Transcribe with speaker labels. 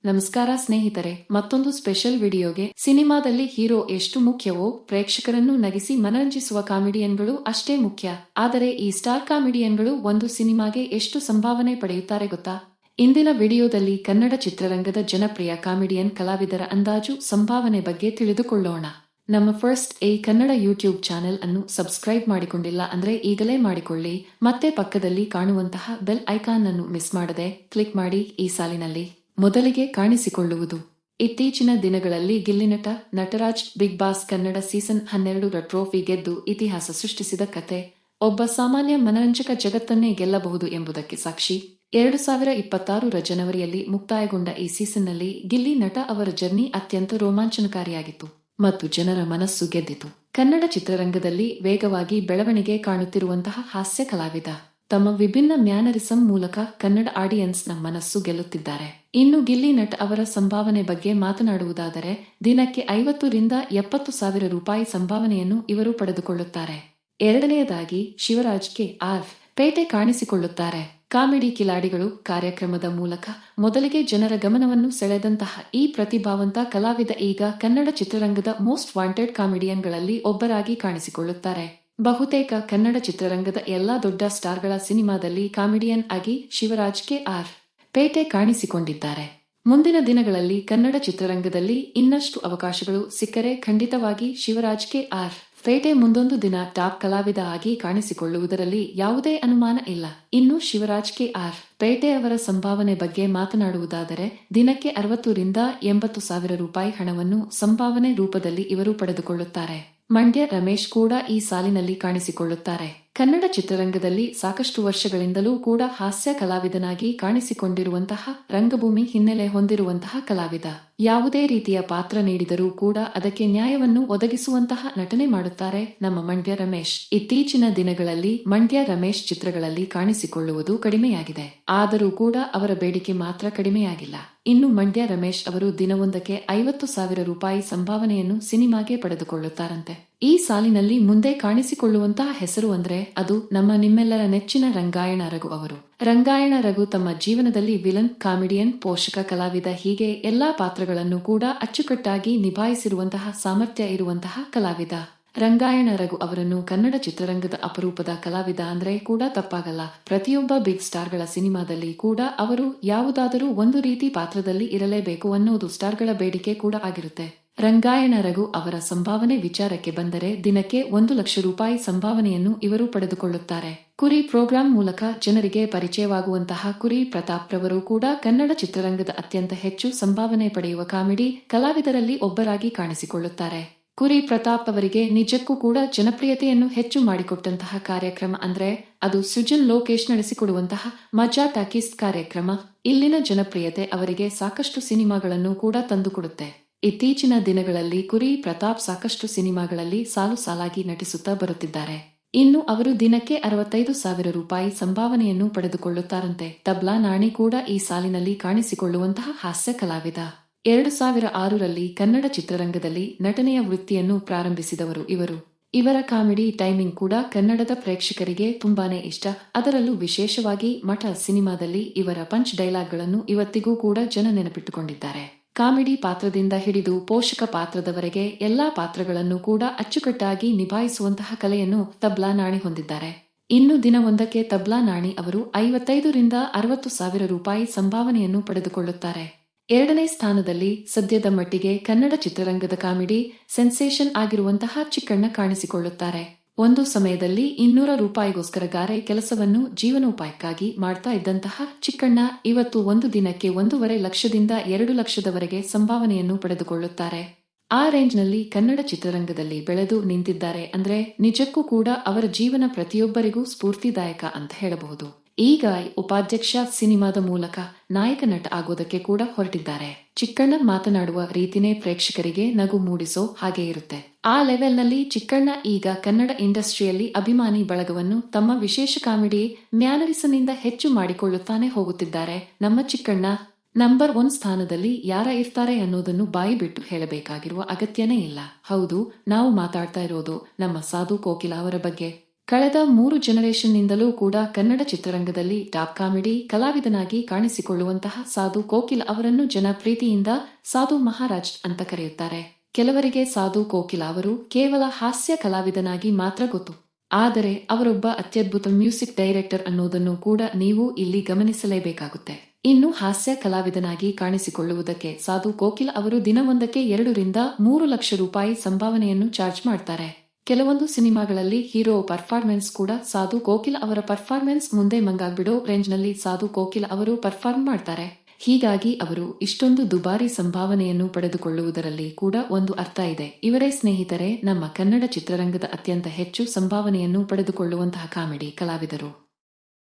Speaker 1: ನಮಸ್ಕಾರ ಸ್ನೇಹಿತರೆ, ಮತ್ತೊಂದು ಸ್ಪೆಷಲ್ ವಿಡಿಯೋಗೆ. ಸಿನಿಮಾದಲ್ಲಿ ಹೀರೋ ಎಷ್ಟು ಮುಖ್ಯವೋ, ಪ್ರೇಕ್ಷಕರನ್ನು ನಗಿಸಿ ಮನರಂಜಿಸುವ ಕಾಮಿಡಿಯನ್ಗಳು ಅಷ್ಟೇ ಮುಖ್ಯ. ಆದರೆ ಈ ಸ್ಟಾರ್ ಕಾಮಿಡಿಯನ್ಗಳು ಒಂದು ಸಿನಿಮಾಗೆ ಎಷ್ಟು ಸಂಭಾವನೆ ಪಡೆಯುತ್ತಾರೆ ಗೊತ್ತಾ? ಇಂದಿನ ವಿಡಿಯೋದಲ್ಲಿ ಕನ್ನಡ ಚಿತ್ರರಂಗದ ಜನಪ್ರಿಯ ಕಾಮಿಡಿಯನ್ ಕಲಾವಿದರ ಅಂದಾಜು ಸಂಭಾವನೆ ಬಗ್ಗೆ ತಿಳಿದುಕೊಳ್ಳೋಣ. ನಮ್ಮ first A Kannada YouTube channel ಅನ್ನು ಸಬ್ಸ್ಕ್ರೈಬ್ ಮಾಡಿಕೊಂಡಿಲ್ಲ ಅಂದ್ರೆ ಈಗಲೇ ಮಾಡಿಕೊಳ್ಳಿ. ಮತ್ತೆ ಪಕ್ಕದಲ್ಲಿ ಕಾಣುವಂತಹ ಬೆಲ್ ಐಕಾನ್ ಅನ್ನು ಮಿಸ್ ಮಾಡದೆ ಕ್ಲಿಕ್ ಮಾಡಿ. ಈ ಸಾಲಿನಲ್ಲಿ ಮೊದಲಿಗೆ ಕಾಣಿಸಿಕೊಳ್ಳುವುದು. ಇತ್ತೀಚಿನ ದಿನಗಳಲ್ಲಿ Gilli Nataraj Bigg Boss Kannada season 12ರ ಟ್ರೋಫಿ ಗೆದ್ದು ಇತಿಹಾಸ ಸೃಷ್ಟಿಸಿದ ಕತೆ. ಒಬ್ಬ ಸಾಮಾನ್ಯ ಮನರಂಜಕ ಜಗತ್ತನ್ನೇ ಗೆಲ್ಲಬಹುದು ಎಂಬುದಕ್ಕೆ ಸಾಕ್ಷಿ. 2026ರ ಜನವರಿಯಲ್ಲಿ ಮುಕ್ತಾಯಗೊಂಡ ಈ ಸೀಸನ್ನಲ್ಲಿ ಗಿಲ್ಲಿ ನಟ ಅವರ ಜರ್ನಿ ಅತ್ಯಂತ ರೋಮಾಂಚನಕಾರಿಯಾಗಿತ್ತು ಮತ್ತು ಜನರ ಮನಸ್ಸು ಗೆದ್ದಿತು. ಕನ್ನಡ ಚಿತ್ರರಂಗದಲ್ಲಿ ವೇಗವಾಗಿ ಬೆಳವಣಿಗೆ ಕಾಣುತ್ತಿರುವಂತಹ ಹಾಸ್ಯ ಕಲಾವಿದ. ತಮ್ಮ ವಿಭಿನ್ನ ಮ್ಯಾನರಿಸಂ ಮೂಲಕ ಕನ್ನಡ ಆಡಿಯನ್ಸ್ನ ಮನಸ್ಸು ಗೆಲ್ಲುತ್ತಿದ್ದಾರೆ. ಇನ್ನು ಗಿಲ್ಲಿ ನಟ್ ಅವರ ಸಂಭಾವನೆ ಬಗ್ಗೆ ಮಾತನಾಡುವುದಾದರೆ, ದಿನಕ್ಕೆ 50ರಿಂದ 70 ಸಾವಿರ ರೂಪಾಯಿ ಸಂಭಾವನೆಯನ್ನು ಇವರು ಪಡೆದುಕೊಳ್ಳುತ್ತಾರೆ. ಎರಡನೆಯದಾಗಿ ಶಿವರಾಜ್ ಕೆ.ಆರ್. ಪೇಟೆ ಕಾಣಿಸಿಕೊಳ್ಳುತ್ತಾರೆ. ಕಾಮಿಡಿ ಕಿಲಾಡಿಗಳು ಕಾರ್ಯಕ್ರಮದ ಮೂಲಕ ಮೊದಲಿಗೆ ಜನರ ಗಮನವನ್ನು ಸೆಳೆದಂತಹ ಈ ಪ್ರತಿಭಾವಂತ ಕಲಾವಿದ ಈಗ ಕನ್ನಡ ಚಿತ್ರರಂಗದ ಮೋಸ್ಟ್ ವಾಂಟೆಡ್ ಕಾಮಿಡಿಯನ್ಗಳಲ್ಲಿ ಒಬ್ಬರಾಗಿ ಕಾಣಿಸಿಕೊಳ್ಳುತ್ತಾರೆ. ಬಹುತೇಕ ಕನ್ನಡ ಚಿತ್ರರಂಗದ ಎಲ್ಲಾ ದೊಡ್ಡ ಸ್ಟಾರ್ಗಳ ಸಿನಿಮಾದಲ್ಲಿ ಕಾಮಿಡಿಯನ್ ಆಗಿ ಶಿವರಾಜ್ ಕೆ.ಆರ್. ಪೇಟೆ ಕಾಣಿಸಿಕೊಂಡಿದ್ದಾರೆ. ಮುಂದಿನ ದಿನಗಳಲ್ಲಿ ಕನ್ನಡ ಚಿತ್ರರಂಗದಲ್ಲಿ ಇನ್ನಷ್ಟು ಅವಕಾಶಗಳು ಸಿಕ್ಕರೆ ಖಂಡಿತವಾಗಿ ಶಿವರಾಜ್ ಕೆ.ಆರ್. ಪೇಟೆ ಮುಂದೊಂದು ದಿನ ಟಾಪ್ ಕಲಾವಿದ ಆಗಿ ಕಾಣಿಸಿಕೊಳ್ಳುವುದರಲ್ಲಿ ಯಾವುದೇ ಅನುಮಾನ ಇಲ್ಲ. ಇನ್ನು ಶಿವರಾಜ್ ಕೆ.ಆರ್. ಪೇಟೆ ಅವರ ಸಂಭಾವನೆ ಬಗ್ಗೆ ಮಾತನಾಡುವುದಾದರೆ, ದಿನಕ್ಕೆ 60ರಿಂದ 80 ಸಾವಿರ ರೂಪಾಯಿ ಹಣವನ್ನು ಸಂಭಾವನೆ ರೂಪದಲ್ಲಿ ಇವರು ಪಡೆದುಕೊಳ್ಳುತ್ತಾರೆ. ಮಂಡ್ಯ ರಮೇಶ್ ಕೂಡ ಈ ಸಾಲಿನಲ್ಲಿ ಕಾಣಿಸಿಕೊಳ್ಳುತ್ತಾರೆ. ಕನ್ನಡ ಚಿತ್ರರಂಗದಲ್ಲಿ ಸಾಕಷ್ಟು ವರ್ಷಗಳಿಂದಲೂ ಕೂಡ ಹಾಸ್ಯ ಕಲಾವಿದನಾಗಿ ಕಾಣಿಸಿಕೊಂಡಿರುವಂತಹ, ರಂಗಭೂಮಿ ಹಿನ್ನೆಲೆ ಹೊಂದಿರುವಂತಹ ಕಲಾವಿದ. ಯಾವುದೇ ರೀತಿಯ ಪಾತ್ರ ನೀಡಿದರೂ ಕೂಡ ಅದಕ್ಕೆ ನ್ಯಾಯವನ್ನು ಒದಗಿಸುವಂತಹ ನಟನೆ ಮಾಡುತ್ತಾರೆ ನಮ್ಮ ಮಂಡ್ಯ ರಮೇಶ್. ಇತ್ತೀಚಿನ ದಿನಗಳಲ್ಲಿ ಮಂಡ್ಯ ರಮೇಶ್ ಚಿತ್ರಗಳಲ್ಲಿ ಕಾಣಿಸಿಕೊಳ್ಳುವುದು ಕಡಿಮೆಯಾಗಿದೆ. ಆದರೂ ಕೂಡ ಅವರ ಬೇಡಿಕೆ ಮಾತ್ರ ಕಡಿಮೆಯಾಗಿಲ್ಲ. ಇನ್ನು ಮಂಡ್ಯ ರಮೇಶ್ ಅವರು ದಿನವೊಂದಕ್ಕೆ 50 ಸಾವಿರ ರೂಪಾಯಿ ಸಂಭಾವನೆಯನ್ನು ಸಿನಿಮಾಗೆ ಪಡೆದುಕೊಳ್ಳುತ್ತಾರಂತೆ. ಈ ಸಾಲಿನಲ್ಲಿ ಮುಂದೆ ಕಾಣಿಸಿಕೊಳ್ಳುವಂತಹ ಹೆಸರು ಅಂದ್ರೆ ಅದು ನಿಮ್ಮೆಲ್ಲರ ನೆಚ್ಚಿನ ರಂಗಾಯಣ ರಘು ಅವರು. ರಂಗಾಯಣ ರಘು ತಮ್ಮ ಜೀವನದಲ್ಲಿ ವಿಲನ್, ಕಾಮಿಡಿಯನ್, ಪೋಷಕ ಕಲಾವಿದ ಹೀಗೆ ಎಲ್ಲಾ ಪಾತ್ರಗಳನ್ನು ಕೂಡ ಅಚ್ಚುಕಟ್ಟಾಗಿ ನಿಭಾಯಿಸಿರುವಂತಹ ಸಾಮರ್ಥ್ಯ ಇರುವಂತಹ ಕಲಾವಿದ. ರಂಗಾಯಣ ರಘು ಅವರನ್ನು ಕನ್ನಡ ಚಿತ್ರರಂಗದ ಅಪರೂಪದ ಕಲಾವಿದ ಅಂದ್ರೆ ಕೂಡ ತಪ್ಪಾಗಲ್ಲ. ಪ್ರತಿಯೊಬ್ಬ ಬಿಗ್ ಸ್ಟಾರ್ಗಳ ಸಿನಿಮಾದಲ್ಲಿ ಕೂಡ ಅವರು ಯಾವುದಾದರೂ ಒಂದು ರೀತಿ ಪಾತ್ರದಲ್ಲಿ ಇರಲೇಬೇಕು ಅನ್ನೋದು ಸ್ಟಾರ್ಗಳ ಬೇಡಿಕೆ ಕೂಡ ಆಗಿರುತ್ತೆ. ರಂಗಾಯಣ ರಘು ಅವರ ಸಂಭಾವನೆ ವಿಚಾರಕ್ಕೆ ಬಂದರೆ, ದಿನಕ್ಕೆ 1 ಲಕ್ಷ ರೂಪಾಯಿ ಸಂಭಾವನೆಯನ್ನು ಇವರು ಪಡೆದುಕೊಳ್ಳುತ್ತಾರೆ. ಕುರಿ ಪ್ರೋಗ್ರಾಂ ಮೂಲಕ ಜನರಿಗೆ ಪರಿಚಯವಾಗುವಂತಹ ಕುರಿ ಪ್ರತಾಪ್ ರವರು ಕೂಡ ಕನ್ನಡ ಚಿತ್ರರಂಗದ ಅತ್ಯಂತ ಹೆಚ್ಚು ಸಂಭಾವನೆ ಪಡೆಯುವ ಕಾಮಿಡಿ ಕಲಾವಿದರಲ್ಲಿ ಒಬ್ಬರಾಗಿ ಕಾಣಿಸಿಕೊಳ್ಳುತ್ತಾರೆ. ಕುರಿ ಪ್ರತಾಪ್ ಅವರಿಗೆ ನಿಜಕ್ಕೂ ಕೂಡ ಜನಪ್ರಿಯತೆಯನ್ನು ಹೆಚ್ಚು ಮಾಡಿಕೊಟ್ಟಂತಹ ಕಾರ್ಯಕ್ರಮ ಅಂದ್ರೆ ಅದು ಸೃಜನ್ ಲೋಕೇಶ್ ನಡೆಸಿಕೊಡುವಂತಹ ಮಜಾ ಟಾಕೀಸ್ ಕಾರ್ಯಕ್ರಮ. ಇಲ್ಲಿನ ಜನಪ್ರಿಯತೆ ಅವರಿಗೆ ಸಾಕಷ್ಟು ಸಿನಿಮಾಗಳನ್ನು ಕೂಡ ತಂದುಕೊಡುತ್ತೆ. ಇತ್ತೀಚಿನ ದಿನಗಳಲ್ಲಿ ಕುರಿ ಪ್ರತಾಪ್ ಸಾಕಷ್ಟು ಸಿನಿಮಾಗಳಲ್ಲಿ ಸಾಲು ಸಾಲಾಗಿ ನಟಿಸುತ್ತಾ ಬರುತ್ತಿದ್ದಾರೆ. ಇನ್ನು ಅವರು ದಿನಕ್ಕೆ 65 ಸಾವಿರ ರೂಪಾಯಿ ಸಂಭಾವನೆಯನ್ನು ಪಡೆದುಕೊಳ್ಳುತ್ತಾರಂತೆ. ತಬ್ಲಾ ನಾಣಿ ಕೂಡ ಈ ಸಾಲಿನಲ್ಲಿ ಕಾಣಿಸಿಕೊಳ್ಳುವಂತಹ ಹಾಸ್ಯ ಕಲಾವಿದ. 2006ರಲ್ಲಿ ಕನ್ನಡ ಚಿತ್ರರಂಗದಲ್ಲಿ ನಟನೆಯ ವೃತ್ತಿಯನ್ನು ಪ್ರಾರಂಭಿಸಿದವರು ಇವರು. ಇವರ ಕಾಮಿಡಿ ಟೈಮಿಂಗ್ ಕೂಡ ಕನ್ನಡದ ಪ್ರೇಕ್ಷಕರಿಗೆ ತುಂಬಾನೇ ಇಷ್ಟ. ಅದರಲ್ಲೂ ವಿಶೇಷವಾಗಿ ಮಠ ಸಿನಿಮಾದಲ್ಲಿ ಇವರ ಪಂಚ್ ಡೈಲಾಗ್ಗಳನ್ನು ಇವತ್ತಿಗೂ ಕೂಡ ಜನ ನೆನಪಿಟ್ಟುಕೊಂಡಿದ್ದಾರೆ. ಕಾಮಿಡಿ ಪಾತ್ರದಿಂದ ಹಿಡಿದು ಪೋಷಕ ಪಾತ್ರದವರೆಗೆ ಎಲ್ಲಾ ಪಾತ್ರಗಳನ್ನು ಕೂಡ ಅಚ್ಚುಕಟ್ಟಾಗಿ ನಿಭಾಯಿಸುವಂತಹ ಕಲೆಯನ್ನು ತಬ್ಲಾ ನಾಣಿ ಹೊಂದಿದ್ದಾರೆ. ಇನ್ನು ದಿನವೊಂದಕ್ಕೆ ತಬ್ಲಾ ನಾಣಿ ಅವರು 55ರಿಂದ 60 ಸಾವಿರ ರೂಪಾಯಿ ಸಂಭಾವನೆಯನ್ನು ಪಡೆದುಕೊಳ್ಳುತ್ತಾರೆ. ಎರಡನೇ ಸ್ಥಾನದಲ್ಲಿ ಸದ್ಯದ ಮಟ್ಟಿಗೆ ಕನ್ನಡ ಚಿತ್ರರಂಗದ ಕಾಮಿಡಿ ಸೆನ್ಸೇಷನ್ ಆಗಿರುವಂತಹ ಚಿಕ್ಕಣ್ಣ ಕಾಣಿಸಿಕೊಳ್ಳುತ್ತಾರೆ. ಒಂದು ಸಮಯದಲ್ಲಿ 200 ರೂಪಾಯಿಗೋಸ್ಕರ ಗಾರೆ ಕೆಲಸವನ್ನು ಜೀವನೋಪಾಯಕ್ಕಾಗಿ ಮಾಡ್ತಾ ಇದ್ದಂತಹ ಚಿಕ್ಕಣ್ಣ ಇವತ್ತು ಒಂದು ದಿನಕ್ಕೆ 1.5 ಲಕ್ಷದಿಂದ 2 ಲಕ್ಷದವರೆಗೆ ಸಂಭಾವನೆಯನ್ನು ಪಡೆದುಕೊಳ್ಳುತ್ತಾರೆ. ಆ ರೇಂಜ್ನಲ್ಲಿ ಕನ್ನಡ ಚಿತ್ರರಂಗದಲ್ಲಿ ಬೆಳೆದು ನಿಂತಿದ್ದಾರೆ ಅಂದ್ರೆ ನಿಜಕ್ಕೂ ಕೂಡ ಅವರ ಜೀವನ ಪ್ರತಿಯೊಬ್ಬರಿಗೂ ಸ್ಫೂರ್ತಿದಾಯಕ ಅಂತ ಹೇಳಬಹುದು. ಈಗ ಉಪಾಧ್ಯಕ್ಷ ಸಿನಿಮಾದ ಮೂಲಕ ನಾಯಕ ನಟ ಆಗೋದಕ್ಕೆ ಕೂಡ ಹೊರಟಿದ್ದಾರೆ. ಚಿಕ್ಕಣ್ಣ ಮಾತನಾಡುವ ರೀತಿನೇ ಪ್ರೇಕ್ಷಕರಿಗೆ ನಗು ಮೂಡಿಸೋ ಹಾಗೆ ಇರುತ್ತೆ. ಆ ಲೆವೆಲ್ನಲ್ಲಿ ಚಿಕ್ಕಣ್ಣ ಈಗ ಕನ್ನಡ ಇಂಡಸ್ಟ್ರಿಯಲ್ಲಿ ಅಭಿಮಾನಿ ಬಳಗವನ್ನು ತಮ್ಮ ವಿಶೇಷ ಕಾಮಿಡಿ ಮ್ಯಾನರಿಸಂನಿಂದ ಹೆಚ್ಚು ಮಾಡಿಕೊಳ್ಳುತ್ತಾನೆ ಹೋಗುತ್ತಿದ್ದಾರೆ. ನಮ್ಮ ಚಿಕ್ಕಣ್ಣ ನಂಬರ್ 1 ಸ್ಥಾನದಲ್ಲಿ ಯಾರ ಇರ್ತಾರೆ ಅನ್ನೋದನ್ನು ಬಾಯಿ ಬಿಟ್ಟು ಹೇಳಬೇಕಾಗಿರುವ ಅಗತ್ಯನೇ ಇಲ್ಲ. ಹೌದು, ನಾವು ಮಾತಾಡ್ತಾ ಇರೋದು ನಮ್ಮ ಸಾಧು ಕೋಕಿಲ ಅವರ ಬಗ್ಗೆ. ಕಳೆದ 3 ಜನರೇಷನ್ನಿಂದಲೂ ಕೂಡ ಕನ್ನಡ ಚಿತ್ರರಂಗದಲ್ಲಿ ಟಾಪ್ ಕಾಮಿಡಿ ಕಲಾವಿದನಾಗಿ ಕಾಣಿಸಿಕೊಳ್ಳುವಂತಹ ಸಾಧು ಕೋಕಿಲ್ ಅವರನ್ನು ಜನ ಪ್ರೀತಿಯಿಂದ ಸಾಧು ಮಹಾರಾಜ್ ಅಂತ ಕರೆಯುತ್ತಾರೆ. ಕೆಲವರಿಗೆ ಸಾಧು ಕೋಕಿಲ್ ಅವರು ಕೇವಲ ಹಾಸ್ಯ ಕಲಾವಿದನಾಗಿ ಮಾತ್ರ ಗೊತ್ತು. ಆದರೆ ಅವರೊಬ್ಬ ಅತ್ಯದ್ಭುತ ಮ್ಯೂಸಿಕ್ ಡೈರೆಕ್ಟರ್ ಅನ್ನೋದನ್ನು ಕೂಡ ನೀವು ಇಲ್ಲಿ ಗಮನಿಸಲೇಬೇಕಾಗುತ್ತೆ. ಇನ್ನು ಹಾಸ್ಯ ಕಲಾವಿದನಾಗಿ ಕಾಣಿಸಿಕೊಳ್ಳುವುದಕ್ಕೆ ಸಾಧು ಕೋಕಿಲ್ ಅವರು ದಿನವೊಂದಕ್ಕೆ 2 ರಿಂದ 3 ಲಕ್ಷ ರೂಪಾಯಿ ಸಂಭಾವನೆಯನ್ನು ಚಾರ್ಜ್ ಮಾಡ್ತಾರೆ. ಕೆಲವೊಂದು ಸಿನಿಮಾಗಳಲ್ಲಿ ಹೀರೋ ಪರ್ಫಾರ್ಮೆನ್ಸ್ ಕೂಡ ಸಾಧು ಕೋಕಿಲ್ ಅವರ ಪರ್ಫಾರ್ಮೆನ್ಸ್ ಮುಂದೆ ಮಂಗಾಗ್ಬಿಡೋ ರೇಂಜ್ನಲ್ಲಿ ಸಾಧು ಕೋಕಿಲ್ ಅವರು ಪರ್ಫಾರ್ಮ್ ಮಾಡ್ತಾರೆ. ಹೀಗಾಗಿ ಅವರು ಇಷ್ಟೊಂದು ದುಬಾರಿ ಸಂಭಾವನೆಯನ್ನು ಪಡೆದುಕೊಳ್ಳುವುದರಲ್ಲಿ ಕೂಡ ಒಂದು ಅರ್ಥ ಇದೆ. ಇವರೇ ಸ್ನೇಹಿತರೆ ನಮ್ಮ ಕನ್ನಡ ಚಿತ್ರರಂಗದ ಅತ್ಯಂತ ಹೆಚ್ಚು ಸಂಭಾವನೆಯನ್ನು ಪಡೆದುಕೊಳ್ಳುವಂತಹ ಕಾಮಿಡಿ ಕಲಾವಿದರು.